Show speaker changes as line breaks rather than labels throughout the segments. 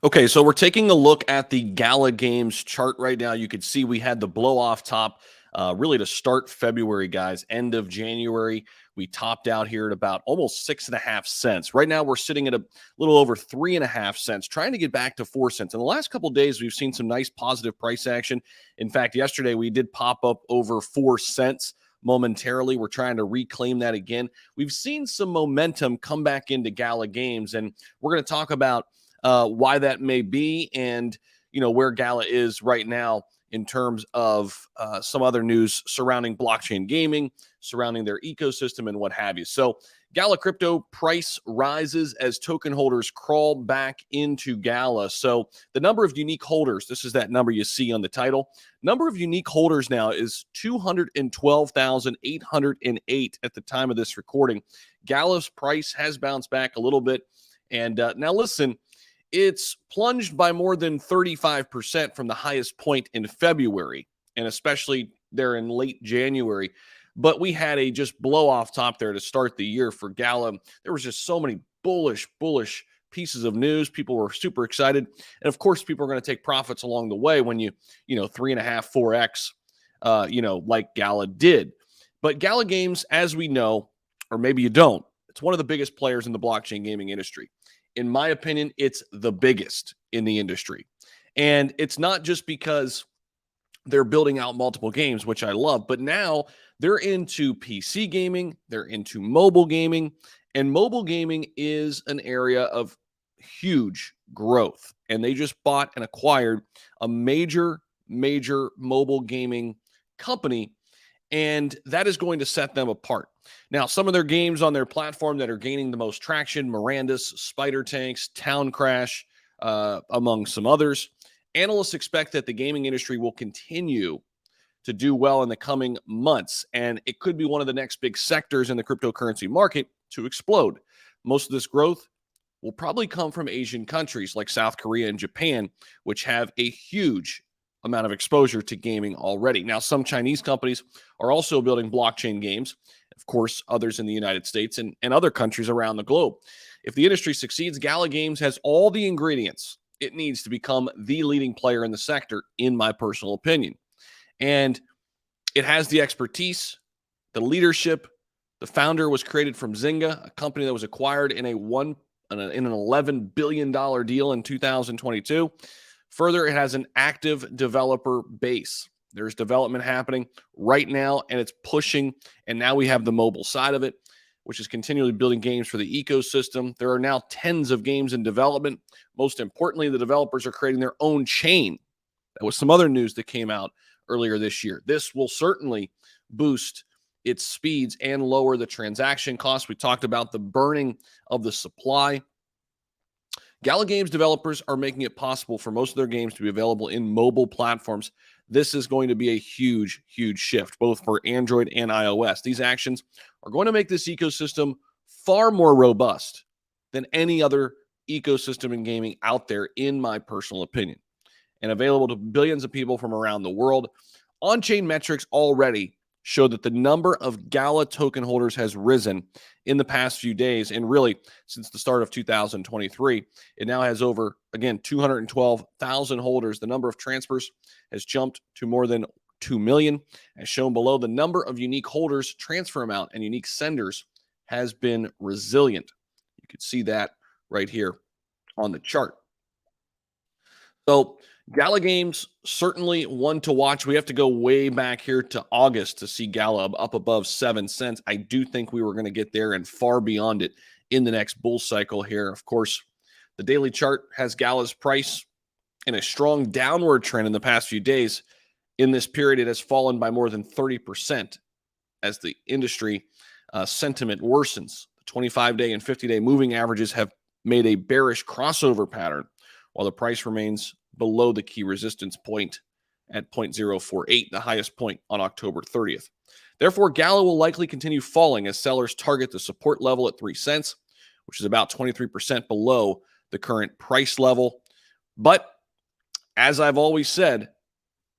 Okay, so we're taking a look at the Gala Games chart right now. You could see we had the blow off top really to start February, guys. End of January, we topped out here at about almost 6.5 cents. Right now, we're sitting at a little over 3.5 cents, trying to get back to 4 cents. In the last couple of days, we've seen some nice positive price action. In fact, yesterday we did pop up over 4 cents momentarily. We're trying to reclaim that again. We've seen some momentum come back into Gala Games, and we're going to talk about why that may be, and where Gala is right now in terms of some other news surrounding blockchain gaming, surrounding their ecosystem, and what have you. So Gala crypto price rises as token holders crawl back into Gala. So the number of unique holders, this is that number you see on the title. Number of unique holders now is 212,808 at the time of this recording. Gala's price has bounced back a little bit. And now listen, it's plunged by more than 35% from the highest point in February, and especially there in late January. But we had a just blow off top there to start the year for Gala. There was just so many bullish pieces of news. People were super excited. And of course, people are going to take profits along the way when you 3.5, 4x, like Gala did. But Gala Games, as we know, or maybe you don't, it's one of the biggest players in the blockchain gaming industry. In my opinion, it's the biggest in the industry. And it's not just because they're building out multiple games, which I love, but now they're into PC gaming, they're into mobile gaming, and mobile gaming is an area of huge growth. And they just bought and acquired a major mobile gaming company, and that is going to set them apart. Now, some of their games on their platform that are gaining the most traction, Miranda's, Spider Tanks, Town Crash, among some others. Analysts expect that the gaming industry will continue to do well in the coming months, and it could be one of the next big sectors in the cryptocurrency market to explode. Most of this growth will probably come from Asian countries like South Korea and Japan, which have a huge amount of exposure to gaming already. Now, some Chinese companies are also building blockchain games, of course, others in the United States and other countries around the globe. If the industry succeeds, Gala Games has all the ingredients it needs to become the leading player in the sector, in my personal opinion. And it has the expertise, the leadership. The founder was created from Zynga, a company that was acquired in an $11 billion deal in 2022. Further, it has an active developer base. There's development happening right now, and it's pushing. And now we have the mobile side of it, which is continually building games for the ecosystem. There are now tens of games in development. Most importantly, the developers are creating their own chain. That was some other news that came out earlier this year. This will certainly boost its speeds and lower the transaction costs. We talked about the burning of the supply. Gala Games developers are making it possible for most of their games to be available in mobile platforms. This is going to be a huge shift, both for Android and iOS. These actions are going to make this ecosystem far more robust than any other ecosystem in gaming out there, in my personal opinion, and available to billions of people from around the world. On-chain metrics already show that the number of Gala token holders has risen in the past few days, and really since the start of 2023. It now has over, again, 212,000 holders. The number of transfers has jumped to more than 2 million. As shown below, the number of unique holders, transfer amount, and unique senders has been resilient. You can see that right here on the chart. So Gala Games, certainly one to watch. We have to go way back here to August to see Gala up above 7 cents. I do think we were going to get there and far beyond it in the next bull cycle here. Of course, the daily chart has Gala's price in a strong downward trend in the past few days. In this period, it has fallen by more than 30% as the industry sentiment worsens. The 25-day and 50-day moving averages have made a bearish crossover pattern, while the price remains below the key resistance point at 0.048, the highest point on October 30th. Therefore, Gala will likely continue falling as sellers target the support level at 3 cents, which is about 23% below the current price level. But as I've always said,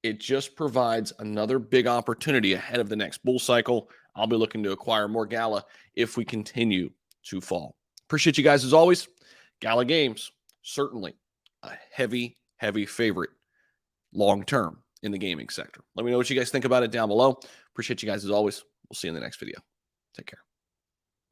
it just provides another big opportunity ahead of the next bull cycle. I'll be looking to acquire more Gala if we continue to fall. Appreciate you guys as always. Gala Games, certainly a heavy, heavy favorite long-term in the gaming sector. Let me know what you guys think about it down below. Appreciate you guys as always. We'll see you in the next video. Take care.